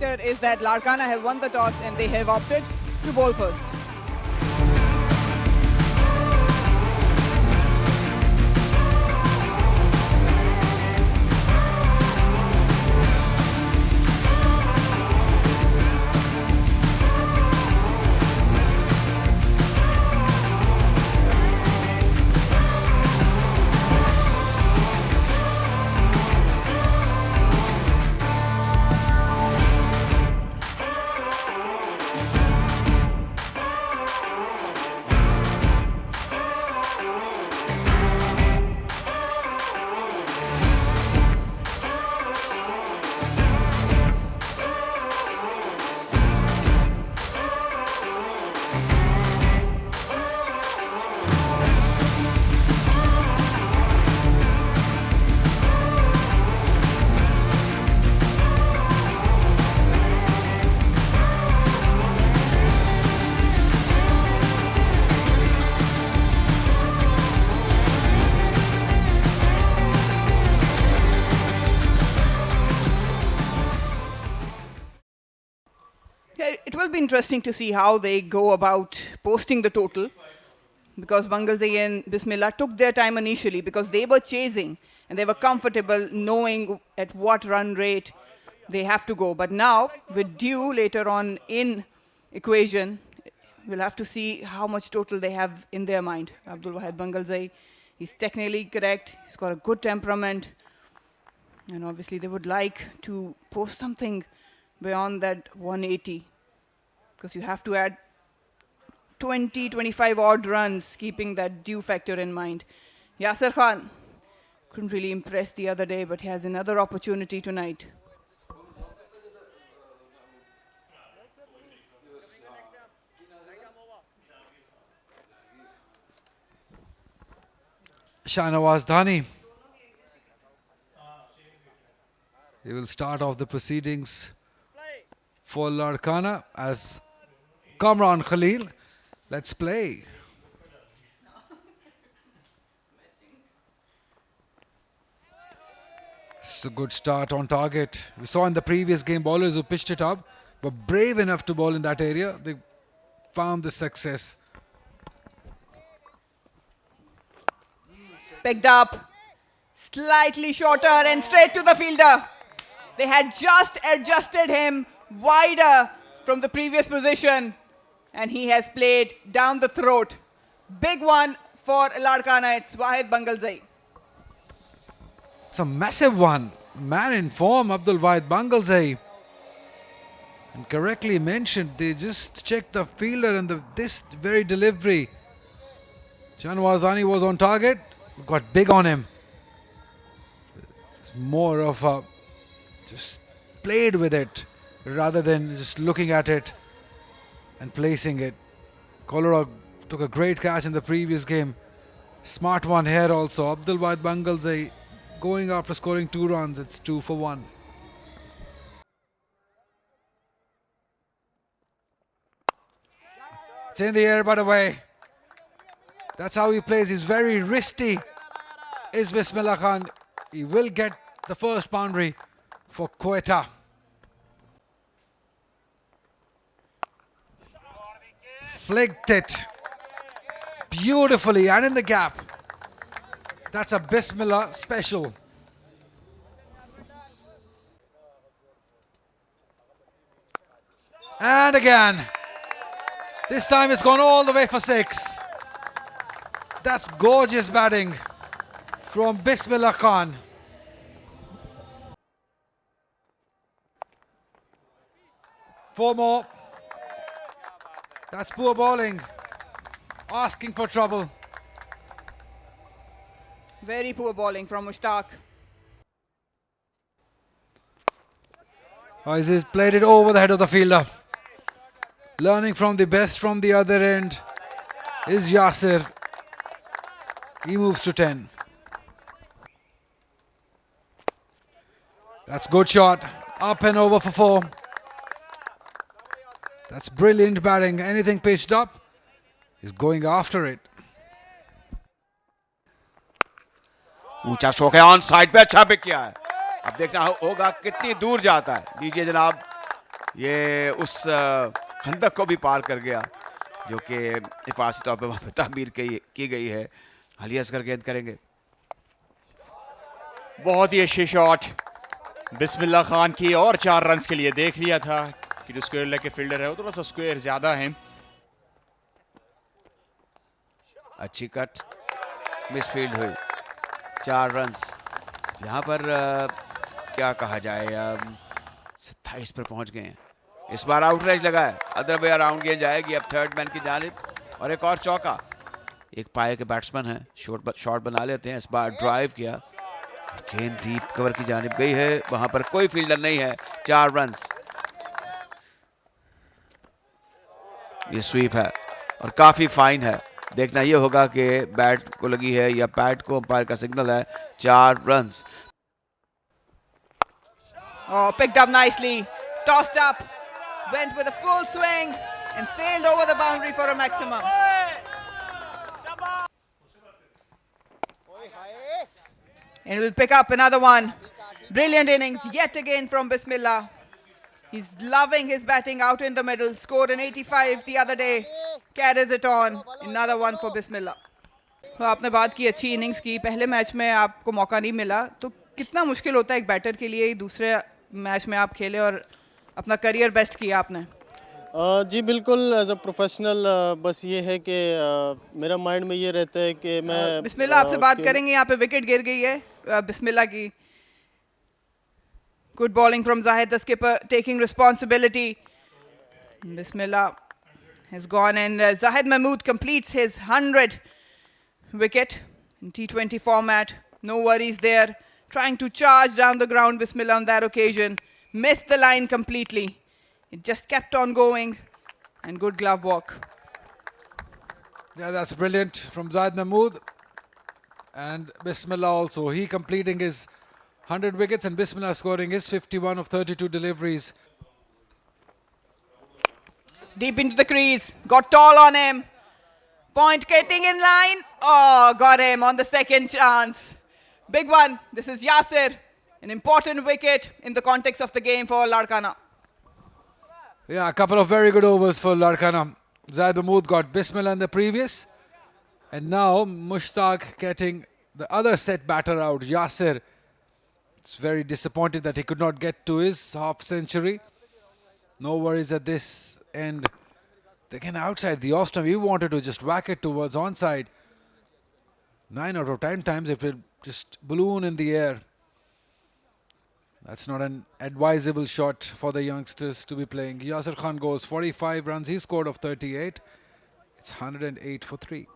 enter is that Larkana have won the toss and they have opted to bowl first. It will be interesting to see how they go about posting the total, because Bangalzai and Bismillah took their time initially because they were chasing and they were comfortable knowing at what run rate they have to go. But now, with Dew later on in equation, we'll have to see how much total they have in their mind. Abdul Wahid Bangalzai, he's technically correct, he's got a good temperament, and obviously they would like to post something beyond that 180, because you have to add 20, 25 odd runs, keeping that Dew factor in mind. Yasir Khan couldn't really impress the other day, but he has another opportunity tonight. Shahnawaz Dhani. He will start off the proceedings for Larkana as Kamran Khalil. Let's play. It's a good start on target. We saw in the previous game bowlers who pitched it up were brave enough to bowl in that area. They found the success. Picked up, slightly shorter and straight to the fielder. They had just adjusted him wider from the previous position, and he has played down the throat. Big one for Larkana. It's Wahid Bangalzai. It's a massive one. Man in form, Abdul Wahid Bangalzai. And correctly mentioned, they just checked the fielder and this very delivery. Shahnawaz Dhani was on target, got big on him. It's more of a just played with it rather than just looking at it and placing it. Kolora took a great catch in the previous game. Smart one here also. Abdul Wahid Bangalzai going after scoring 2 runs. It's 2 for 1. It's in the air, by the way. That's how he plays. He's very wristy. Is Bismillah Khan. He will get the first boundary for Quetta. Flicked it beautifully and in the gap. That's a Bismillah special. And again. This time it's gone all the way for 6. That's gorgeous batting from Bismillah Khan. Four more. That's poor bowling. Asking for trouble. Very poor bowling from Mushtaq. He's played it over the head of the fielder. Learning from the best from the other end is Yasir. He moves to 10. That's good shot. Up and over for 4. That's brilliant batting. Anything pitched up, he's going after it. ऊंचा stroke है on side पे अच्छा pick किया है अब देखना होगा कितनी दूर जाता है लीजिए जनाब ये उस खंदक को भी पार कर गया जो कि हिफाजती तौर पे वहाँ पे तामीर की गई है। अली असगर गेंद करेंगे। बहुत ही अच्छी शॉट बिस्मिल्लाह खान की, और 4 रन्स के लिए देख लिया था कि जो स्क्वायर लेग के फील्डर है वो थोड़ा सा स्क्वायर ज्यादा है। अच्छी कट मिसफील्ड हुई, 4 रन्स। यहाँ पर क्या कहा जाए, 27 पर पहुंच गए हैं। इस बार आउटरेज लगा है, अदर वे अराउंड गेंद जाएगी अब थर्ड मैन की जानिब, और एक और चौका। एक पाए के बैट्समैन हैं, शॉट बना लेते हैं। इस बार ड्राइव किया, गेंद डीप कवर की जानिब गई है, वहां पर कोई फील्डर नहीं है। 4 रन्स। ये स्वीप है और काफी फाइन है। देखना ये होगा कि बैट को लगी है या पैड को, अंपायर का सिग्नल है। 4 runs. Oh, picked up nicely, tossed up, went with a full swing and sailed over the boundary for a maximum. And we'll pick up another one. Brilliant innings yet again from Bismillah. He's loving his batting out in the middle. Scored an 85 the other day. Carries it on. Another one for Bismillah. तो आपने बात की अच्छी innings की, पहले match में आपको मौका नहीं मिला, तो कितना मुश्किल होता है एक बैटर के लिए दूसरे मैच में आप खेले और अपना करियर बेस्ट किया आपने? जी बिल्कुल, एज अ प्रोफेशनल बस ये है कि मेरा माइंड में ये रहता है कि मैं बिस्मिल्लाह आपसे बात करेंगे। यहाँ पे विकेट गिर गई है बिस्मिल्लाह की। Good bowling from Zahid the skipper, taking responsibility. Bismillah has gone and Zahid Mahmood completes his 100 wicket in T20 format. No worries there. Trying to charge down the ground, Bismillah, on that occasion. Missed the line completely. It just kept on going, and good glove work. Yeah, that's brilliant from Zaid Mahmood. And Bismillah also. He completing his 100 wickets and Bismillah scoring his 51 of 32 deliveries. Deep into the crease. Got tall on him. Point getting in line. Oh, got him on the second chance. Big one. This is Yasir. An important wicket in the context of the game for Larkana. Yeah, a couple of very good overs for Larkana. Zaid Mahmood got Bismillah in the previous. And now Mushtaq getting the other set batter out, Yasir. It's very disappointed that he could not get to his half century. No worries at this end. Again outside the off stump, he wanted to just whack it towards onside. 9 out of 10 times it will just balloon in the air. That's not an advisable shot for the youngsters to be playing. Yasir Khan goes 45 runs. He scored of 38. It's 108 for 3.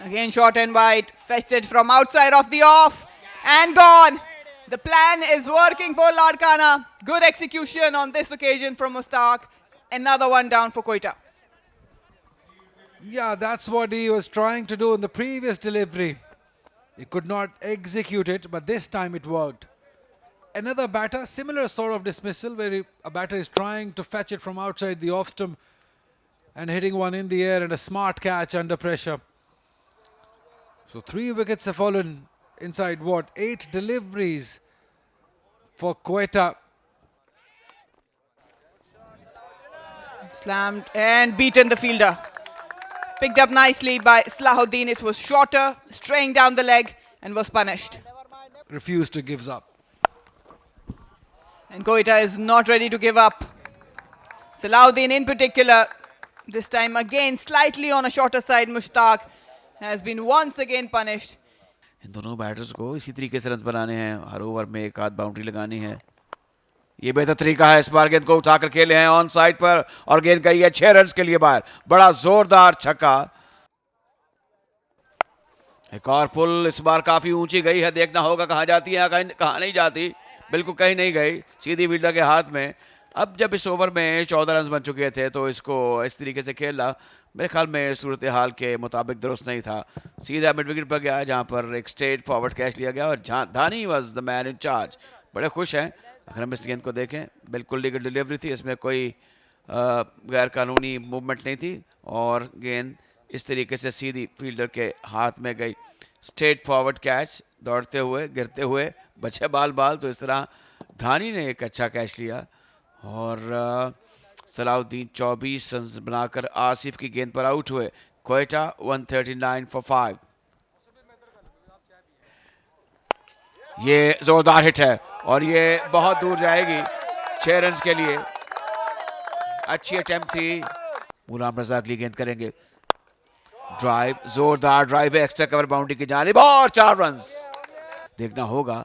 Again short and wide. Fetched it from outside of the off and gone. The plan is working for Larkana. Good execution on this occasion from Mushtaq. Another one down for Quetta. Yeah, that's what he was trying to do in the previous delivery. He could not execute it, but this time it worked. Another batter, similar sort of dismissal where a batter is trying to fetch it from outside the off stump and hitting one in the air, and a smart catch under pressure. So 3 wickets have fallen inside 8 deliveries for Quetta. Slammed and beaten the fielder. Picked up nicely by Salahuddin. It was shorter, straying down the leg and was punished. Refused to give up. And Quetta is not ready to give up. Salahuddin in particular, this time again slightly on a shorter side, Mushtaq has been once again punished. इन दोनों batters को इसी तरीके से run बनाने हैं, हर over में एक आध बाउंड्री लगानी है। ये बेहतर तरीका है। इस बार गेंद को उठाकर खेले हैं ऑन साइड पर और गेंद गई है 6 रन के लिए बाहर। बड़ा जोरदार छक्का। एक और पुल इस बार काफी ऊंची गई है, देखना होगा कहां जाती है, कहां नहीं जाती। बिल्कुल कहीं नहीं गई, सीधी फील्डर के हाथ में। अब जब इस ओवर में 14 रन बन चुके थे तो इसको इस तरीके से खेलना मेरे ख्याल में सूरत हाल के मुताबिक दुरुस्त नहीं था। सीधा मिड विकेट पर गया जहां पर एक स्ट्रेट फॉरवर्ड कैच लिया गया और Dhoni was the man in charge. बड़े खुश हैं। अगर हम इस गेंद को देखें, बिल्कुल लीगल डिलीवरी थी, इसमें कोई गैर कानूनी मूवमेंट नहीं थी और गेंद इस तरीके से सीधी फील्डर के हाथ में गई। स्ट्रेट फॉरवर्ड कैच, दौड़ते हुए गिरते हुए बचे बाल। तो इस तरह धानी ने एक अच्छा कैच लिया और सलाउद्दीन 24 रन बनाकर आसिफ की गेंद पर आउट हुए। क्वेटा 139 फॉर 5। ये जोरदार हिट है और ये बहुत दूर जाएगी 6 रन के लिए। अच्छी अटेम्प्ट थी। गुलाम रजा अगली गेंद करेंगे। ड्राइव, जोरदार ड्राइव है एक्स्ट्रा कवर बाउंड्री की जानिब और 4 रन। देखना होगा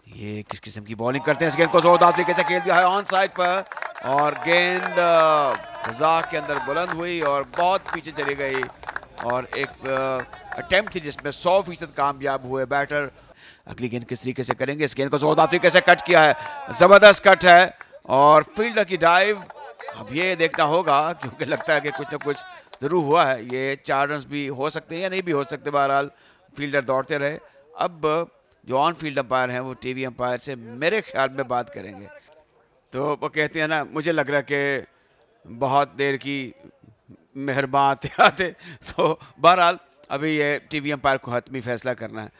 ये किस किस्म की बॉलिंग करते हैं। इस गेंद को जोरदार तरीके से खेल दिया है ऑन साइड पर और गेंद फजा के अंदर बुलंद हुई और बहुत पीछे चली गई और एक अटेम्प्ट थी जिसमें 100% कामयाब हुए बैटर। अगली गेंद किस तरीके से करेंगे। इस गेंद को जोरदार तरीके से कट किया है, जबरदस्त कट है और फील्डर की डाइव। अब ये देखना होगा क्योंकि लगता है कि कुछ ना कुछ जरूर हुआ है। ये 4 रन भी हो सकते हैं या नहीं भी हो सकते। बहरहाल फील्डर दौड़ते रहे। अब जो ऑन फील्ड अंपायर हैं वो टीवी अंपायर से मेरे ख्याल में बात करेंगे। तो वो कहते हैं ना, मुझे लग रहा है कि बहुत देर की मेहरबान आते। तो बहरहाल अभी ये टीवी अंपायर को हतमी फैसला करना है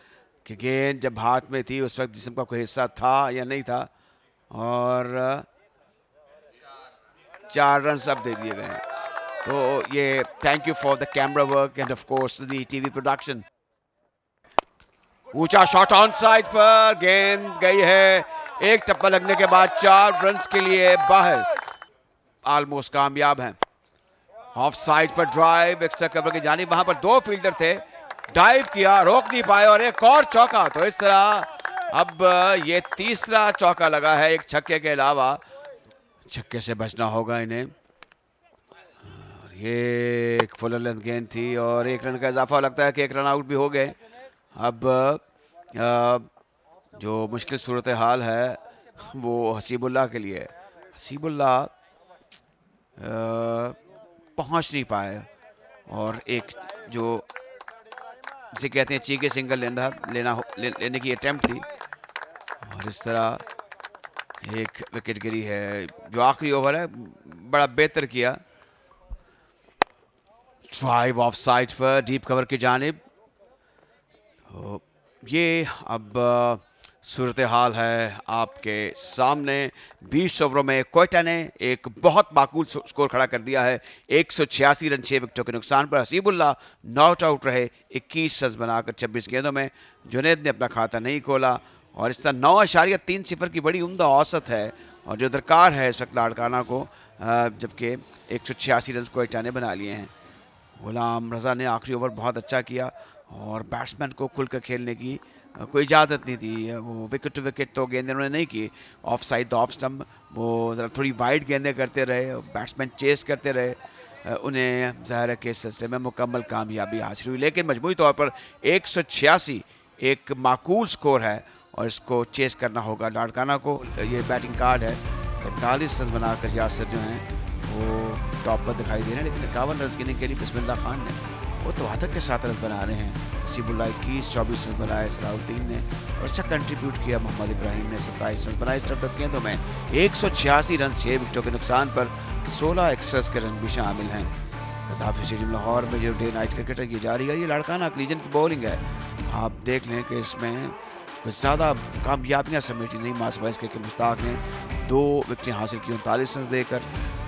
कि गेंद जब हाथ में थी उस वक्त जिस्म का कोई हिस्सा था या नहीं था। और 4 रन अब दे दिए गए हैं। तो ये thank you for the camera work end of course the TV production. ऊंचा शॉट ऑन साइड पर, गेंद गई है एक टप्पा लगने के बाद 4 रन के लिए बाहर। ऑलमोस्ट कामयाब हैं। ऑफ साइड पर ड्राइव एक्स्ट्रा कवर की जानिब, वहां पर 2 फील्डर थे, डाइव किया, रोक नहीं पाए और एक और चौका। तो इस तरह अब ये तीसरा चौका लगा है एक छक्के के अलावा। छक्के से बचना होगा इन्हें। और ये एक फुल लेंथ गेंद थी और 1 रन का इजाफा, लगता है कि 1 रन आउट भी हो गए। अब जो मुश्किल सूरत हाल है वो हसीबुल्लाह के लिए। हसीबुल्लाह पहुंच नहीं पाए और एक जो जिसे कहते हैं चीके सिंगल लेने की अटेम्प्ट थी और इस तरह एक विकेट गिरी है। जो आखिरी ओवर है बड़ा बेहतर किया। ड्राइव ऑफ साइड पर डीप कवर की जानिब। तो ये अब सूरत हाल है आपके सामने। 20 ओवरों में क्वेटा ने एक बहुत माकूल स्कोर खड़ा कर दिया है। 186 रन 6 विकेटों के नुकसान पर। हसीबुल्लाह नॉट आउट रहे 21 रन बनाकर 26 गेंदों में। जुनैद ने अपना खाता नहीं खोला और इस तरह 9.30 की बड़ी उम्दा औसत है और जो दरकार है इस वक्त लाड़काना को, जबकि 186 रन क्वेटा ने बना लिए हैं। गुलाम रजा ने आखिरी ओवर बहुत अच्छा किया और बैट्समैन को खुलकर खेलने की कोई इजाज़त नहीं थी। वो विकेट टू विकेट तो गेंदें उन्होंने नहीं की। Of side the off stump वो ज़रा थोड़ी वाइड गेंदें करते रहे, बैट्समैन चेस करते रहे। उन्हें ज़ाहिर है कि इस सिलसिले में मुकम्मल कामयाबी हासिल हुई। लेकिन मजमूई तौर पर 186 एक माकूल स्कोर है और इसको चेस करना होगा लाड़काना को। ये बैटिंग कार्ड है। 45 रन बनाकर यासिर जो हैं वो टॉप पर दिखाई दे रहे हैं। लेकिन 51 रन गिनने के लिए बिस्मिल्लाह खान ने वो तवातर के साथ रन बना रहे हैं। हसीबुल्लाह 21-24 रन बनाए सलाउद्दीन ने और अच्छा कंट्रीब्यूट किया। मोहम्मद इब्राहिम ने 27 रन बनाए सिर्फ 10 गेंदों में। 186 रन 6 विकेटों के नुकसान पर 16 एक्सेस के रन भी शामिल हैं। गद्दाफी स्टेडियम लाहौर में जो डे नाइट क्रिकेट की जा रही है, ये लाड़काना लीजन की बॉलिंग है। आप देख लें कि इसमें कुछ ज़्यादा कामयाबियाँ समेटी नहीं। मासवाइज के मुश्ताक ने 2 विकेटें हासिल की 39 रन देकर।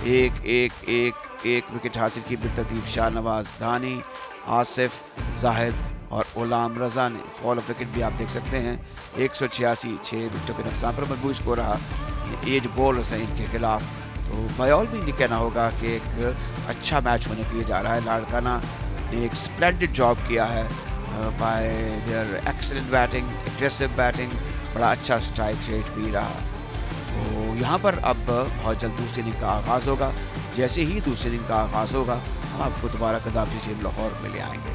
एक विकेट हासिल की बिरतरतीब शाहनवाज, धानी, आसिफ, जाहिद और गुलाम रजा ने। फॉल ऑफ विकेट भी आप देख सकते हैं। 186 6 विकेटों के नुकसान पर मजबूर स्कोर रहा एज बॉलर्स हैं इनके खिलाफ। तो बाय भी नहीं कहना होगा कि एक अच्छा मैच होने के लिए जा रहा है। लाड़काना ने एक स्प्लेंडेड जॉब किया है bye there excellent batting, aggressive batting, बड़ा अच्छा स्ट्राइक रेट भी रहा। तो यहाँ पर अब बहुत जल्द दूसरी इनिंग का आगाज़ होगा। जैसे ही दूसरी इनिंग का आगाज़ होगा हम आपको दोबारा गद्दाफी स्टेडियम लाहौर में ले आएंगे।